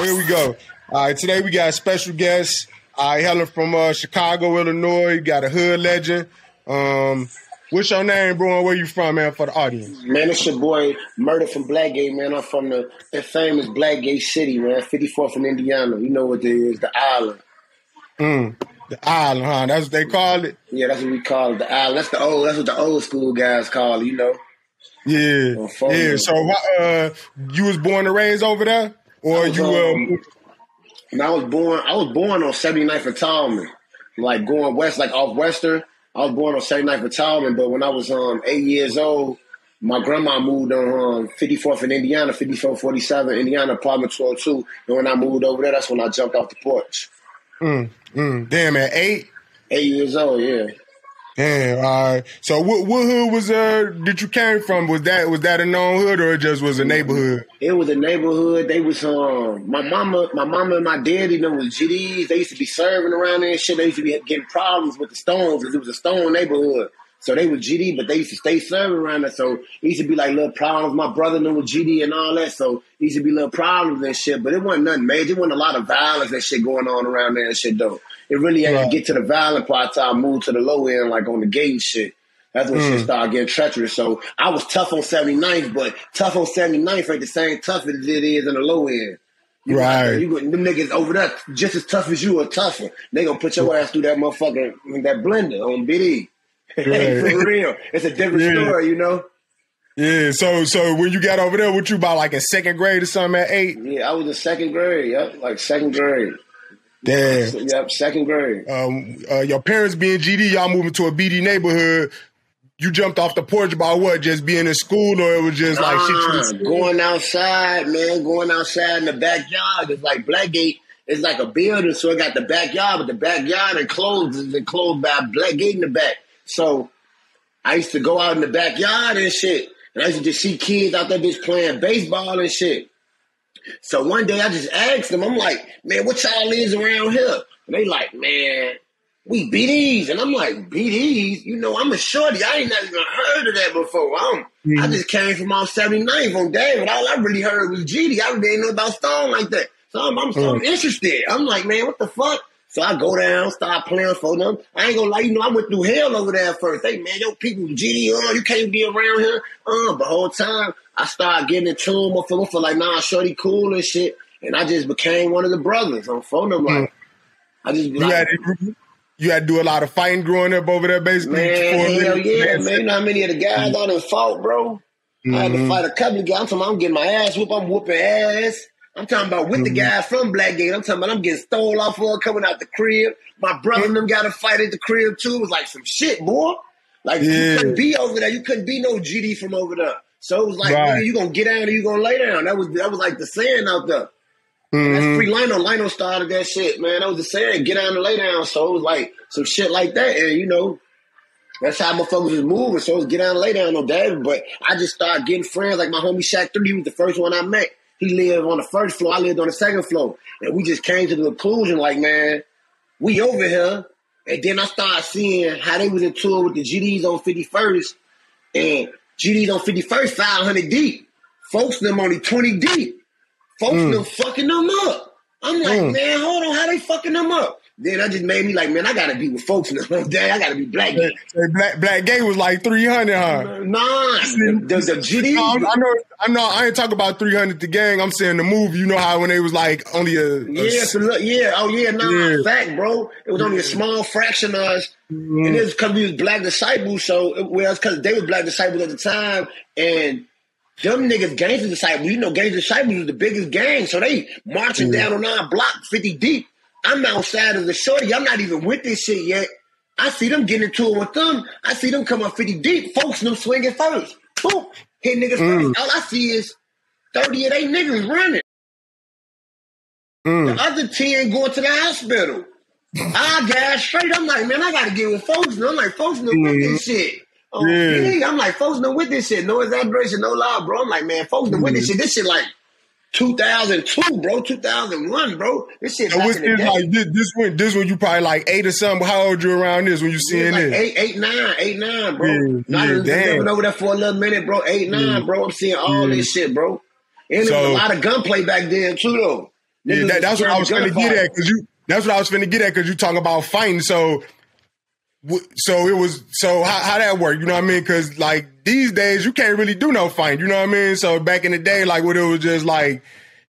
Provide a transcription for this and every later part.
here we go. All right, today we got a special guest. Hailing from Chicago, Illinois. You got a hood legend. What's your name, bro, and where you from, man, for the audience? Man, it's your boy Murda from Blackgate, man. I'm from the famous Blackgate City, man, 54th in Indiana. You know what it is, the island. The island, huh? That's what they call it? Yeah, that's what we call it, the island. That's what the old school guys call it, you know? Yeah. Yeah, so you was born and raised over there? Or I was born on 79th and Tallman. Like going west, like off Western. I was born on 79th and Tallman, but when I was 8 years old, my grandma moved on 54th in Indiana, 5447 Indiana, apartment 202. And when I moved over there, that's when I jumped off the porch. Damn, at 8? 8 years old, yeah. Damn, all right. So what hood was that you came from? Was that a known hood or it just was a neighborhood? It was a neighborhood. They was my mama and my daddy, them was GDs. They used to be serving around there and shit. They used to be getting problems with the Stones because it was a Stone neighborhood. So they were GD, but they used to stay serving around there. So it used to be like little problems. My brother and them was GD and all that. So it used to be little problems and shit. But it wasn't nothing major. It wasn't a lot of violence and shit going on around there and shit though. It really ain't get to the violent part until I moved to the low end, like on the gate and shit. That's when shit started getting treacherous. So I was tough on 79th, but tough on 79th ain't the same tough as it is in the low end. Them niggas over there just as tough as you or tougher. They gonna put your ass through that motherfucker, that blender on BD. For real. It's a different story, you know? Yeah, so when you got over there, what you about like in second grade or something at 8? Yeah, I was in second grade, like second grade. Damn. Yep, second grade. Your parents being GD, y'all moving to a BD neighborhood. You jumped off the porch about what? Just being in school, or it was just like shit? Going outside, man. Going outside in the backyard. It's like Blackgate. It's like a building, so it got the backyard, but the backyard is enclosed by Blackgate in the back. So I used to go out in the backyard and shit, and I used to just see kids out there just playing baseball and shit. So one day I just asked them, I'm like, man, what y'all is around here? And they like, man, we BDs. And I'm like, BDs? You know, I'm a shorty. I ain't never even heard of that before. I just came from all 79th on David. All I really heard was GD. I really didn't know about Stone like that. So I'm interested. I'm like, man, what the fuck? So I go down, start playing for them. I ain't gonna lie, you know, I went through hell over there at first. Hey, man, yo, people, GD, you can't be around here. But the whole time, I started getting into them. I feel like, nah, shorty cool and shit. And I just became one of the brothers on phone. I'm like, I just You had to do a lot of fighting growing up over there, basically? Man, hell yeah, man. You know how many of the guys I done fought, bro? I had to fight a couple of guys. I'm talking about I'm getting my ass whooped. I'm whooping ass. I'm talking about with the guys from Blackgate. I'm talking about I'm getting stole off for coming out the crib. My brother and them got a fight at the crib, too. It was like some shit, boy. Like, you couldn't be over there. You couldn't be no GD from over there. So it was like, man, you gonna get down or you gonna lay down. That was like the saying out there. That's free Lino. Lino started that shit, man. That was the saying, get down and lay down. So it was like some shit like that. And, you know, that's how motherfuckers was moving. So it was get down and lay down on David. But I just started getting friends. Like my homie Shaq 3, he was the first one I met. He lived on the first floor. I lived on the second floor. And we just came to the conclusion, like, man, we over here. And then I started seeing how they was in tour with the GDs on 51st. And GDs on 51st, 500 deep. Folks, them only 20 deep. Folks, them fucking them up. I'm like, man, hold on, how they fucking them up? Then that just made me like, man, I gotta be with folks now. I gotta be Blackgate. Blackgate was like 300, huh? Nah, the GD. No, I ain't talking about 300 the gang. I'm saying the movie. You know how when they was like only fact, bro. It was only a small fraction of us, and it was because we was Black Disciples. So it was because they were Black Disciples at the time, and them niggas Gangster Disciples. You know, Gangster Disciples was the biggest gang, so they marching down on our block 50 deep. I'm outside of the shorty. I'm not even with this shit yet. I see them getting into it with them. I see them come up 50 deep. Folks, them swinging first. Boom. Hit niggas first. All I see is 30 of they niggas running. The other 10 going to the hospital. I got straight. I'm like, man, I got to get with folks. I'm like, folks know with this shit. I'm like, folks know with this shit. No exaggeration, no lie, bro. I'm like, man, folks know with this shit. This shit like 2002, bro, 2001, bro. This shit. So what's this like? This one you probably like 8 or something. How old you around this when you seeing like this? 8, 9, bro. I was living over there for a little minute, bro. 8, 9, bro. I'm seeing all this shit, bro. And there was a lot of gunplay back then too, though. Niggas that's what I was gonna finna get at, that's what I was finna get at, because you talking about fighting. So it was, so how that work? You know what I mean? Because like these days you can't really do no fighting. You know what I mean? So back in the day, like what it was just like,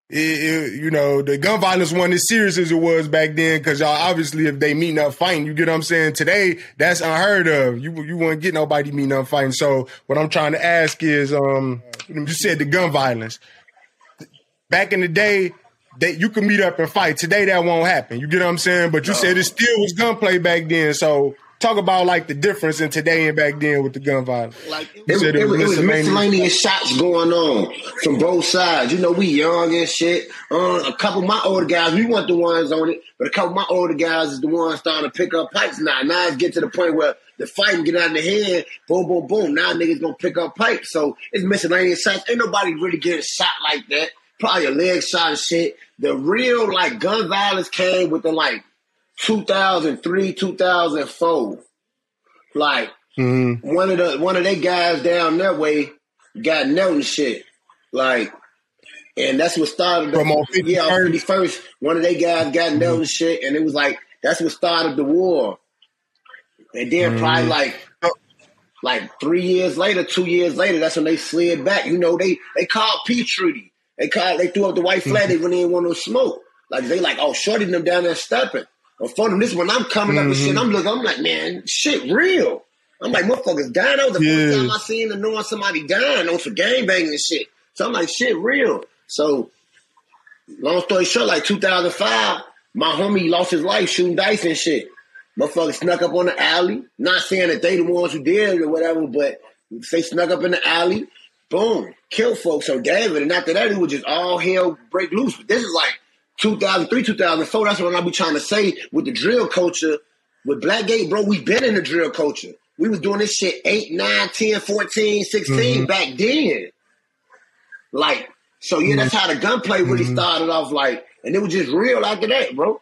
you know, the gun violence wasn't as serious as it was back then, because y'all obviously if they meeting up fighting, you get what I'm saying? Today, that's unheard of. You wouldn't get nobody meeting up fighting. So what I'm trying to ask is, you said the gun violence. Back in the day, you could meet up and fight. Today, that won't happen. You get what I'm saying? But you said it still was gunplay back then. So talk about like the difference in today and back then with the gun violence. Like it was miscellaneous shots going on from both sides. You know, we young and shit. A couple of my older guys, we weren't the ones on it, but a couple of my older guys is the ones starting to pick up pipes now. Now it's getting to the point where the fighting get out of the head, boom, boom, boom. Now niggas gonna pick up pipes. So it's miscellaneous shots. Ain't nobody really getting shot like that. Probably a leg shot and shit. The real like gun violence came with the like 2003, 2004. Like one of they guys down that way got nailed and shit. Like, and that's what started from on 51st. One of they guys got nailed and shit, and it was like that's what started the war. And then probably like 3 years later, 2 years later, that's when they slid back. You know, they called peace treaty. They threw up the white flag. They didn't want no smoke. Like they like, oh, shorty them down there stepping. Or for them, this when I'm coming up and shit, I'm like, man, shit real. I'm like, motherfuckers dying. That was the first time I seen and knowing somebody dying on some gangbanging and shit. So I'm like, shit real. So long story short, like 2005, my homie lost his life shooting dice and shit. Motherfuckers snuck up on the alley. Not saying that they the ones who did it or whatever, but they snuck up in the alley. Boom, killed folks. So David, and after that, it was just all hell break loose. But this is like 2003, 2004. That's what I be trying to say with the drill culture. With Blackgate, bro, we been in the drill culture. We was doing this shit 8, 9, 10, 14, 16 back then. Like, so yeah, that's how the gunplay really started off. Like, and it was just real after that, bro.